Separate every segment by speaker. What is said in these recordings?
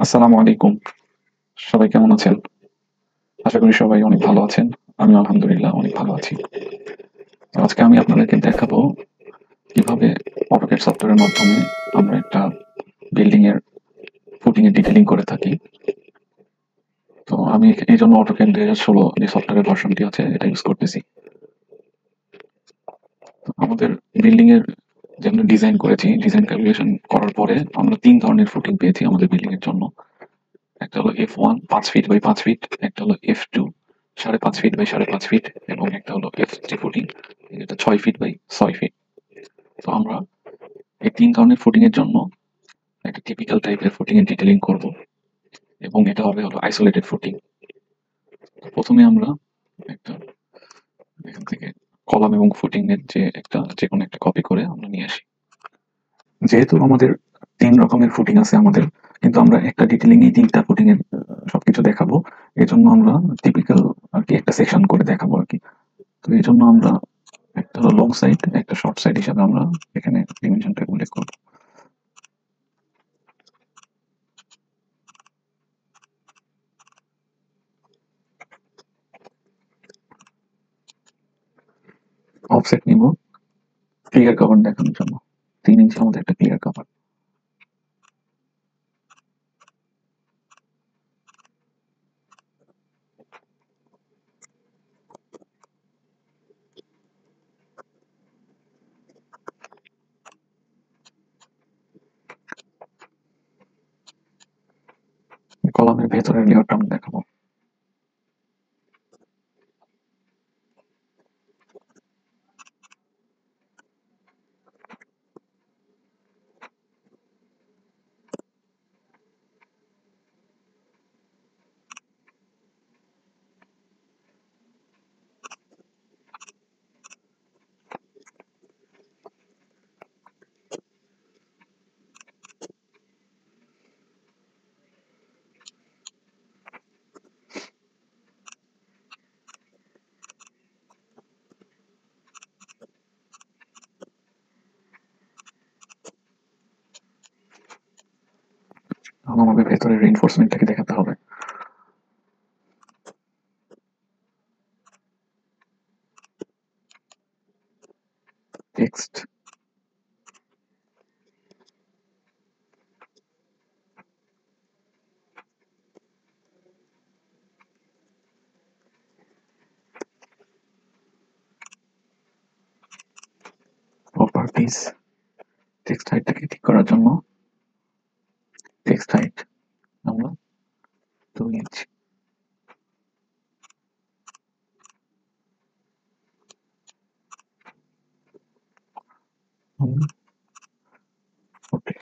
Speaker 1: আসসালামু আলাইকুম। সবাই কেমন আছেন? আশা করি সবাই অনেক ভালো আছেন। আমিও আলহামদুলিল্লাহ অনেক ভালো আছি। তো আজকে আমি আপনাদেরকে দেখাবো কিভাবে AutoCAD সফটওয়্যারের মাধ্যমে আমরা একটা বিল্ডিং এর ফুটিং এর ডিটেইলিং করে থাকি। তো আমি এইজন্য AutoCAD 2016 যে সফটওয়্যারের ভার্সনটি আছে এটা ইউজ করতেছি। তো আমাদের বিল্ডিং এর যে আমরা ডিজাইন করেছি, ডিজাইন ক্যালকুলেশন করার পরে আমরা ৩ ধরনের ফুটিং পেয়েছি আমাদের বিল্ডিং এর জন্য। একটা হলো F1 5 ফিট বাই 5 ফিট, একটা হলো F2 5.5 ফিট বাই 5.5 ফিট এবং একটা হলো F3 ফুটিং যেটা 6 ফিট বাই 6 ফিট। তো আমরা এই ৩ ধরনের ফুটিং এর জন্য একটা টিপিক্যাল টাইপের ফুটিং এর ডিটেইলিং করব এবং এটা হবে হলো আইসোলেটেড ফুটিং। প্রথমে আমরা একটা এখান থেকে কলাম এবং ফুটিং এর যেকোনো একটা কপি করে আমরা নিয়ে আসি। যেহেতু আমাদের ৩ রকমের ফুটিং আছে আমাদের, কিন্তু আমরা একটা ডিটেইলিং এই ৩টা ফুটিং এর সবকিছু দেখাবো। এজন্য আমরা টিপিক্যাল আরকি একটা সেকশন করে দেখাবো আরকি। তো এইজন্য আমরা একটা হলো লং সাইড, একটা শর্ট সাইড হিসাবে আমরা এখানে ডিমেনশনটা উল্লেখ করব। অফসেট নিব ক্লিয়ার কভার দেখানোর জন্য। ৩ ইঞ্চি আমাদের একটা ক্লিয়ার কভার। কলামের ভেতরের লেয়ারটা আমরা দেখাবো। এখন আমাদের ভেতরের রিইনফোর্সমেন্টটাকে দেখাতে হবে। টেক্সট, প্রপার্টিজ, টেক্সট হাইটটাকে ঠিক করার জন্য টেক্সট হাইট আমরা 2 ইঞ্চি। হুম, ওকে।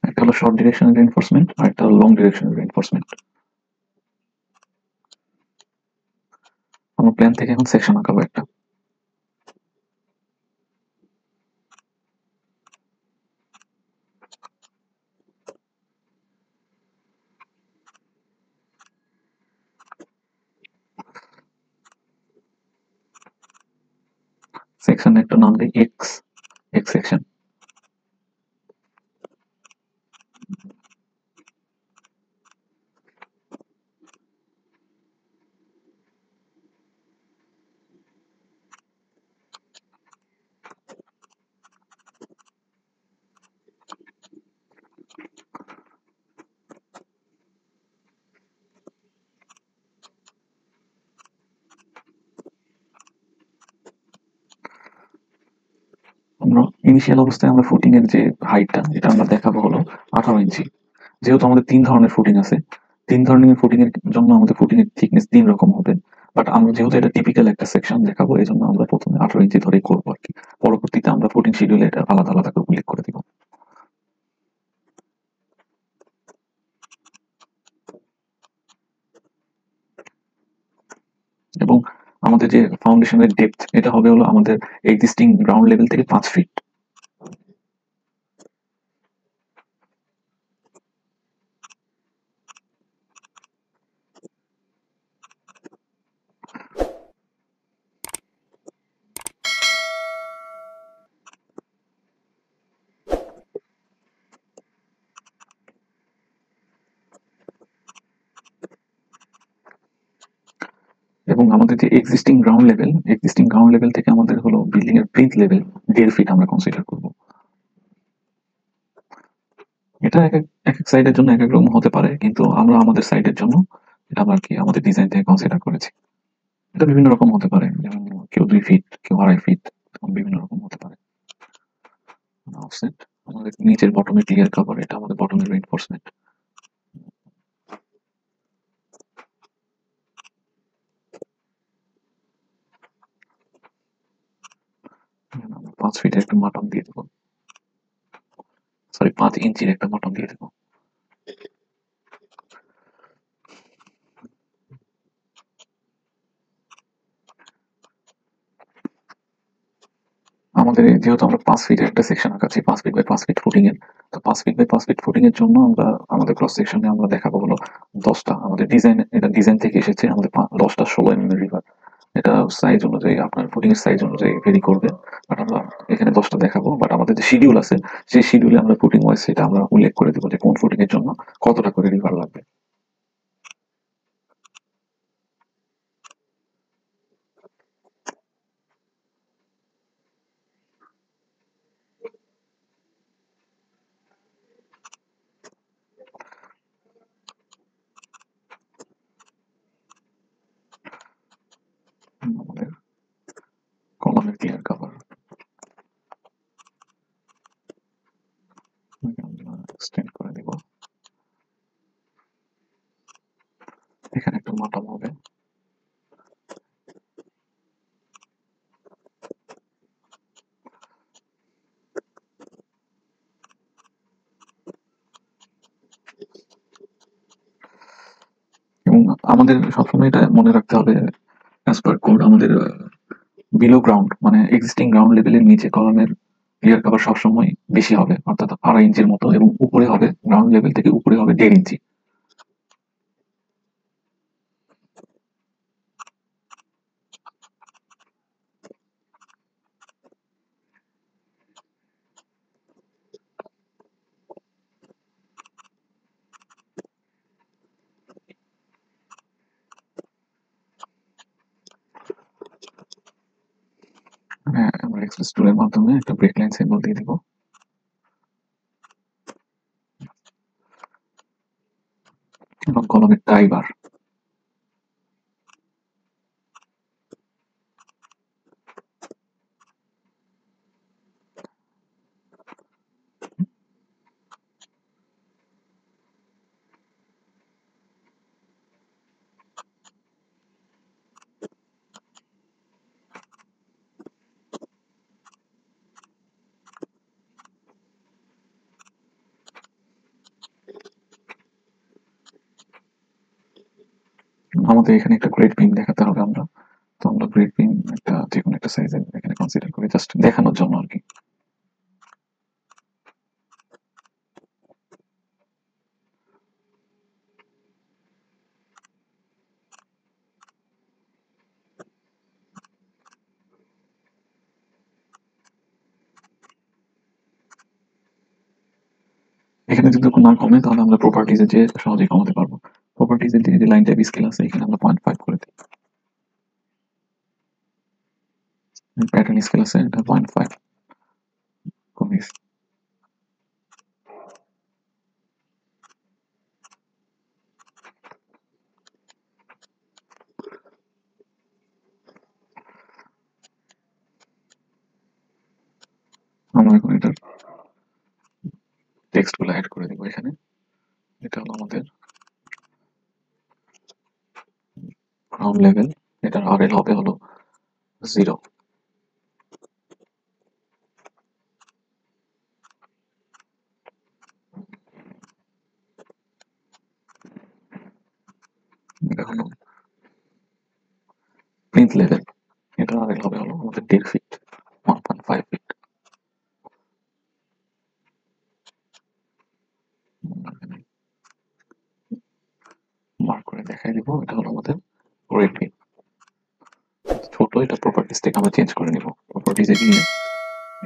Speaker 1: একটা হলো শর্ট ডিরেকশনের রিইনফোর্সমেন্ট আর একটা হলো লং ডিরেকশনের রিইনফোর্সমেন্ট। আমরা প্ল্যান থেকে এখন সেকশন আঁকাবো একটা। সেকশন একটা নাম দিই এক্স, এক্স সেকশন। আমরা ইনিশিয়াল অবস্থায় আমরা ফুটিং এর যে হাইটটা এটা আমরা দেখাবো হলো 18 ইঞ্চি। যেহেতু আমাদের ৩ ধরনের ফুটিং আছে, ৩ ধরনের ফুটিং এর জন্য আমাদের ফুটিং এর থিকনেস ৩ রকম হবে। বাট আমরা যেহেতু এটা টিপিক্যাল একটা সেকশন দেখাবো এজন্য আমরা প্রথমে 18 ইঞ্চি ধরেই করবো আরকি। পরবর্তীতে আমরা ফুটিং শিডিউলে এটা আলাদা, আলাদা করে উল্লেখ করে দিব। এবং আমাদের যে ফাউন্ডেশনের ডেপথ এটা হবে হলো আমাদের এক্সিস্টিং গ্রাউন্ড লেভেল থেকে 5 ফিট। এবং আমাদের যে এক্সিস্টিং গ্রাউন্ড লেভেল থেকে আমাদের হলো বিল্ডিং এর প্লিন্থ লেভেল 1.5 ফিট আমরা কনসিডার করব। এটা এক এক সাইডের জন্য এক এক রকম হতে পারে, কিন্তু আমরা আমাদের সাইডের জন্য এটা আমরা কি আমাদের ডিজাইন থেকে কনসিডার করেছি। এটা বিভিন্ন রকম হতে পারে, যেমন কেউ 2 ফিট, কেউ 2.5 ফিট, বিভিন্ন রকম হতে পারে। অফসেট আমাদের নিচের বটমের ক্লিয়ার কভার, এটা আমাদের বটমের রিইনফোর্সমেন্ট। আমরা 5 ফিটের একটা মাটন দিয়ে দেবো, সরি 5 ইঞ্চির একটা মাটন দিয়ে দেবো। আমাদের যেহেতু আমরা 5 ফিটের একটা সেকশন আঁকাচ্ছি, 5 ফিট বাই 5 ফিট ফুটিং এর, তো 5 ফিট বাই 5 ফিট ফুটিং এর জন্য আমরা আমাদের ক্রস সেকশনে আমরা দেখাবো হলো 10টা। আমাদের ডিজাইন, এটা ডিজাইন থেকে এসেছে আমাদের 10টা 16 mm রিভার। এটা সাইজ অনুযায়ী আপনার ফুটিং এর সাইজ অনুযায়ী ভেরি করবে, বাট আমরা এখানে 10টা দেখাবো। বাট আমাদের যে শিডিউল আছে, সেই শিডিউলে আমরা ফুটিং ওয়াইজ সেটা আমরা উল্লেখ করে দেবো যে কোন ফুটিং এর জন্য কতটা করে রিভার লাগবে। আমাদের কলামের ক্লিয়ার কভার এক্সটেন্ড করে দিব। এখানে একটা মাটন হবে। এবং আমাদের সবসময় এটা মনে রাখতে হবে, অ্যাজ পার কোড আমাদের বিলো গ্রাউন্ড মানে এক্সিস্টিং গ্রাউন্ড লেভেলের নিচে কলামের ক্লিয়ার কভার সবসময় বেশি হবে, অর্থাৎ 2.5 ইঞ্চির মতো, এবং উপরে হবে গ্রাউন্ড লেভেল থেকে উপরে হবে 1.5 ইঞ্চি। হ্যাঁ, আমরা এক্সপ্রেস টুলের মাধ্যমে একটা ব্রেক লাইন সিম্বল দিয়ে দিব। এবং কলমের টাই বার, আমাদের এখানে একটা গ্রেড বিম দেখাতে হবে আমরা, তো আমরা গ্রেড বিম একটা যে কোনো একটা সাইজের এখানে কনসিডার করি জাস্ট দেখানোর জন্য আর কি। এখানে যদি না কমে তাহলে আমরা প্রপার্টিজে যে সহজেই কমাতে পারবো। প্রপার্টিজে যে লাইন টাইপ স্কেল আছে এখানে আমরা 0.5 করে দিই। প্যাটার্ন স্কেল আছে, এটা 0.5 কমিয়ে। আমরা এখন এটার টেক্সট গুলো অ্যাড করে দিব এখানে। এটা হলো আমাদের গ্রাউন্ড লেভেল, এটার আরএল হবে হলো 0। এটা হলো প্লিন্থ লেভেল, এটার আরএল হবে হলো আমাদের 1.5 ফিট, 1.5 ফিট। মার্ক করে দেখাই দিব, এটা হলো আমাদের গ্রেড বিম। ছোট, এটা প্রপার্টিজ থেকে আমরা চেঞ্জ করে নিব। প্রপার্টিজে গিয়ে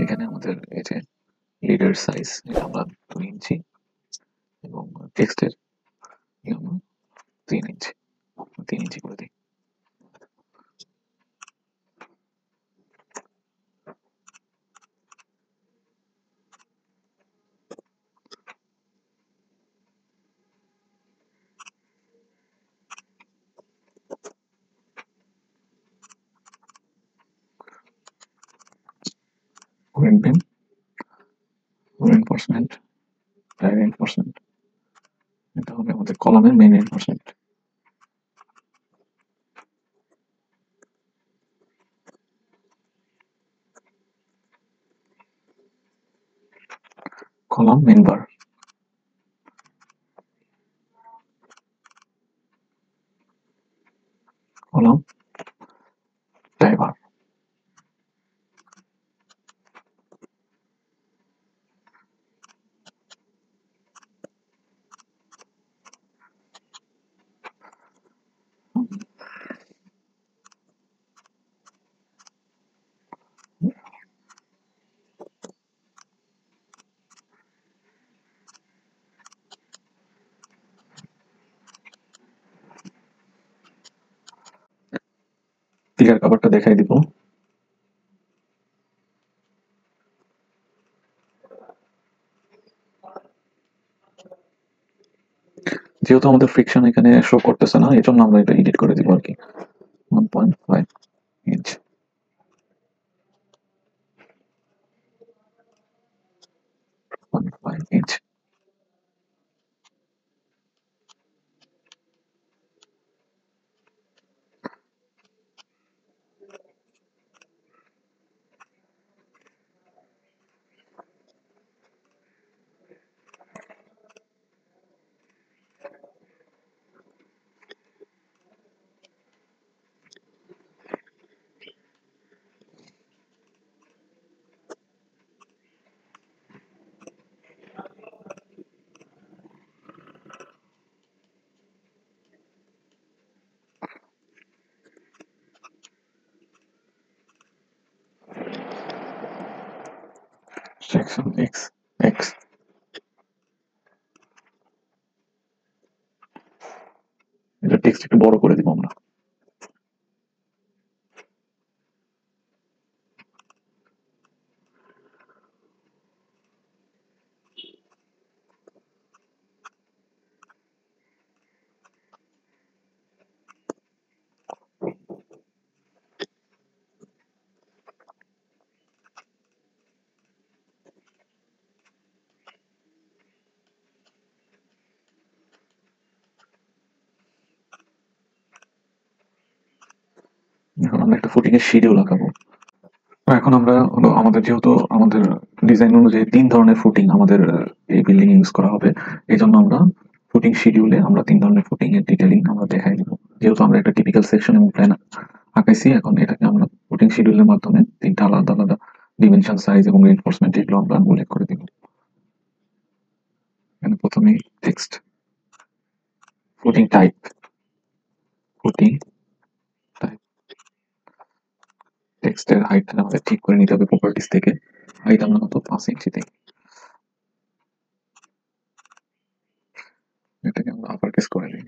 Speaker 1: এখানে আমাদের এই যে লিডার সাইজ, এটা আমরা 2 ইঞ্চি, এবং টেক্সটের 3 ইঞ্চি, 3 ইঞ্চি করে দিই। গ্রিন বিম, রিইনফোর্সমেন্ট, রিইনফোর্সমেন্ট। এটা হবে আমাদের কলামের মেইন রিইনফোর্সমেন্ট। কলাম মেইন বার, কলাম টাই বার। পিলার কভারটা দেখাই দিব। যেহেতু আমাদের ফ্রিকশন এখানে শো করতেছে না, এই জন্য আমরা এটা এডিট করে দিব আর কি। 1.5 inch, 1.5 inch. Section x, x. এটা টেক্সট একটু বড় করে দিব আমরা। এখন আমরা একটা ফুটিং এর শিডিউল আঁকাবো। এখন আমরা হলো আমাদের যেহেতু আমাদের ডিজাইন অনুযায়ী 3 ধরনের ফুটিং আমাদের এই বিল্ডিং ইউজ করা হবে, এই জন্য আমরা ফুটিং শিডিউলে আমরা 3 ধরনের ফুটিং এর ডিটেইলিং আমরা দেখাই দিব। যেহেতু আমরা একটা টিপিক্যাল সেকশন এবং প্ল্যান আঁকাইছি, এখন এটাকে আমরা ফুটিং শিডিউলের মাধ্যমে 3টা আলাদা আলাদা ডিমেনশন, সাইজ এবং রিইনফোর্সমেন্ট এগুলো আমরা উল্লেখ করে দিব। এখানে প্রথমে টেক্সট, ফুটিং টাইপ, ফুটিং টাইপ। টেক্সটের হাইটটা আমাদের ঠিক করে নিতে হবে প্রপার্টিস থেকে। হাইট আমরা কত, 5 ইঞ্চি থেকে। এটাকে আমরা আপার কেস করে দিই।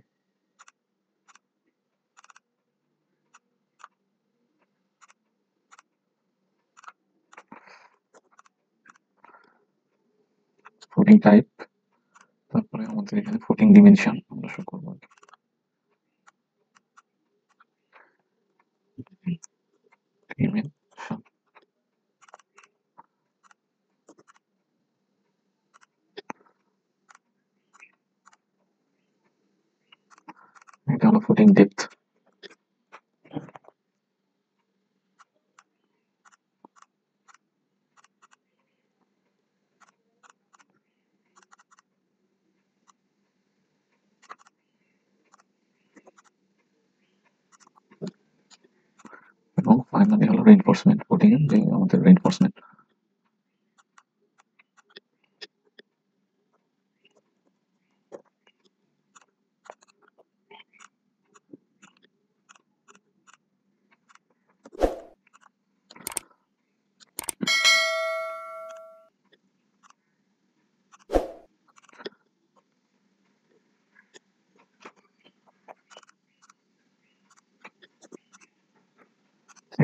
Speaker 1: ফুটিং টাইপ, তারপরে আমাদের এখানে ফুটিং ডিমেনশন আমরা শো করবো। ডিমেনশন, এটা হলো ফুটিং ডেপথ। এবং ফাইনালি হলো রিইনফোর্সমেন্ট, ফুটিং এর যে আমাদের রিইনফোর্সমেন্ট।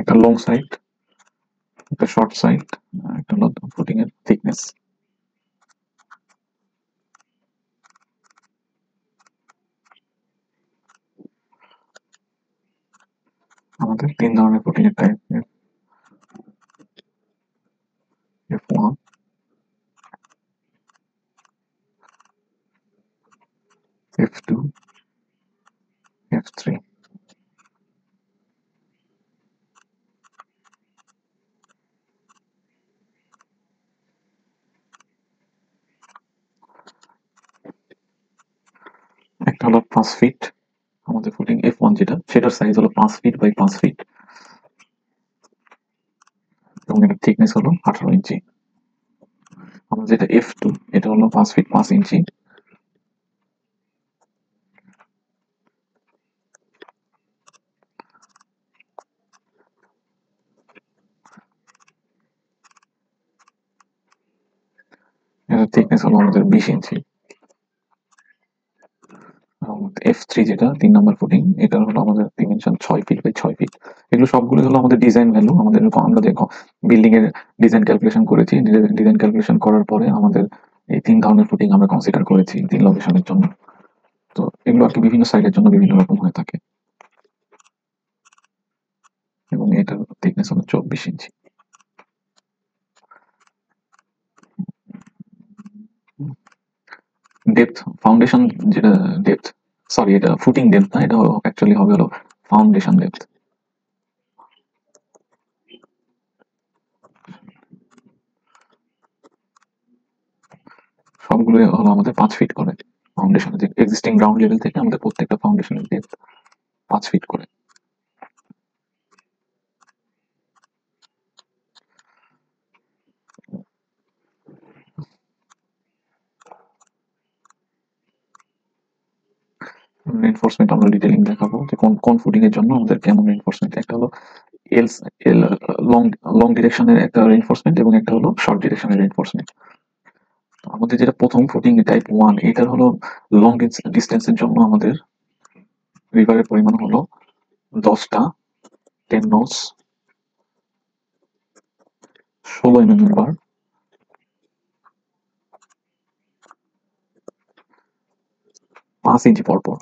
Speaker 1: একটা লং সাইড, একটা শর্ট সাইড, একটা হলো ফুটিং এর থিকনেস। আমাদের 3 ধরনের ফুটিং এর টাইপ F1, F2, F3। একটা হলো 5 ফিট আমাদের ফুটিং F1 যেটা, সেটার সাইজ হলো 5 ফিট বাই 5 ফিট এবং এটার থিকনেস হলো 18 ইঞ্চি। আমাদের যেটা F2 এটা হলো 5 ফিট 5 ইঞ্চি। এটার থিকনেস হলো আমাদের 20 ইঞ্চি। F3 যেটা 3 নাম্বার ফুটিং, এটা হলো আমাদের ডিমেনশন 6 ফিট বাই 6 ফিট। এগুলো সবগুলোই হলো আমাদের ডিজাইন ভ্যালু। আমরা যে বিল্ডিং এর ডিজাইন ক্যালকুলেশন করেছি, ডিজাইন ক্যালকুলেশন করার পরে আমাদের এই 3 ধরনের ফুটিং আমরা কনসিডার করেছি 3 লোকেশনের জন্য। তো এগুলো আর কি বিভিন্ন সাইডের জন্য বিভিন্ন রকম হয়ে থাকে এবং এটার থিকনেস হলো 24 ইঞ্চি। ডেপথ ফাউন্ডেশন যেটা ডেপথ, সরি এটা ফুটিং ডেপথ না, এটা অ্যাকচুয়ালি হবে হলো ফাউন্ডেশন ডেপথ। সবগুলো হলো আমাদের 5 ফিট করে। ফাউন্ডেশনের যে এক্সিস্টিং গ্রাউন্ড লেভেল থেকে আমাদের প্রত্যেকটা ফাউন্ডেশনের ডেপথ 5 ফিট করে। রেইনফোর্সমেন্ট আমরা ডিটেইলিং দেখাবো যে কোন ফুটিং এর জন্য আমাদের কেমন রেইনফোর্সমেন্ট। একটা হলো এল এল লং লং ডিরেকশনের একটা রেইনফোর্সমেন্ট এবং একটা হলো শর্ট ডিরেকশনের রেইনফোর্সমেন্ট। আমাদের যেটা প্রথম ফুটিং টাইপ 1, এটার হলো লং ডিস্টেন্সের জন্য আমাদের রিভারের পরিমাণ হলো 10টা 10 নটস 16 mm বার 5 ইঞ্চি পর পর।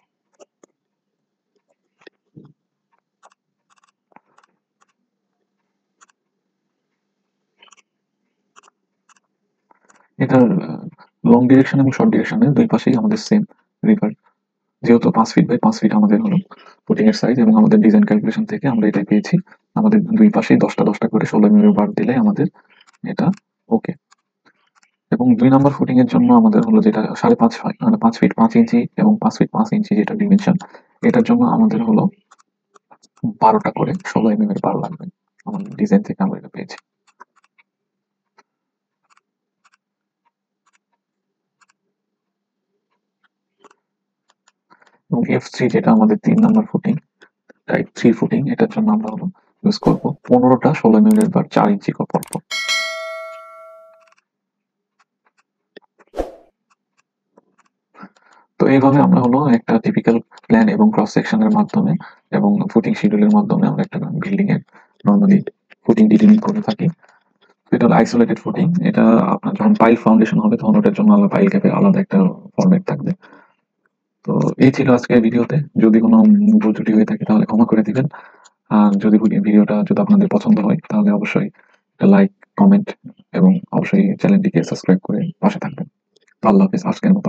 Speaker 1: এটার লং ডিরেকশন এবং শর্ট ডিরেকশনের দুই পাশেই আমাদের সেম রিভার, যেহেতু 5 ফিট বাই 5 ফিট আমাদের হলো ফুটিং এর সাইজ এবং আমাদের ডিজাইন ক্যালকুলেশন থেকে আমরা এটাই পেয়েছি। আমাদের দুই পাশেই 10টা করে 16 mm বার দিলে আমাদের এটা ওকে। এবং 2 নাম্বার ফুটিং এর জন্য আমাদের হলো যেটা 5.5 মানে 5 ফিট 5 ইঞ্চি এবং 5 ফিট 5 ইঞ্চি যেটা ডিমেনশন, এটার জন্য আমাদের হলো 12টা করে 16 mm বার লাগবে। আমাদের ডিজাইন থেকে আমরা এটা পেয়েছি। এবং F3 যেটা আমাদের 3 নাম্বার ফুটিং টাইপ 3 ফুটিং, এটার জন্য আমরা হলো ইউজ করবো 15টা 16 mm বার 4 ইঞ্চি পর পর। তো এইভাবে আমরা হলো একটা টিপিক্যাল প্ল্যান এবং ক্রস সেকশনের মাধ্যমে এবং ফুটিং শিডিউলের মাধ্যমে আমরা একটা বিল্ডিং এর নরমালি ফুটিং ডিটেইলিং করে থাকি। এটা হলো আইসোলেটেড ফুটিং। এটা আপনার যখন পাইল ফাউন্ডেশন হবে তখন ওটার জন্য আলাদা পাইল ক্যাপে আলাদা একটা ফরম্যাট থাকবে। তো এই ছিল আজকের ভিডিওতে। যদি কোনো ভুল ত্রুটি হয়ে থাকে তাহলে ক্ষমা করে দিবেন। আর যদি ভিডিওটা যদি আপনাদের পছন্দ হয় তাহলে অবশ্যই একটা লাইক, কমেন্ট এবং অবশ্যই চ্যানেলটিকে সাবস্ক্রাইব করে পাশে থাকবেন। তো আল্লাহ হাফেজ আজকের মতো।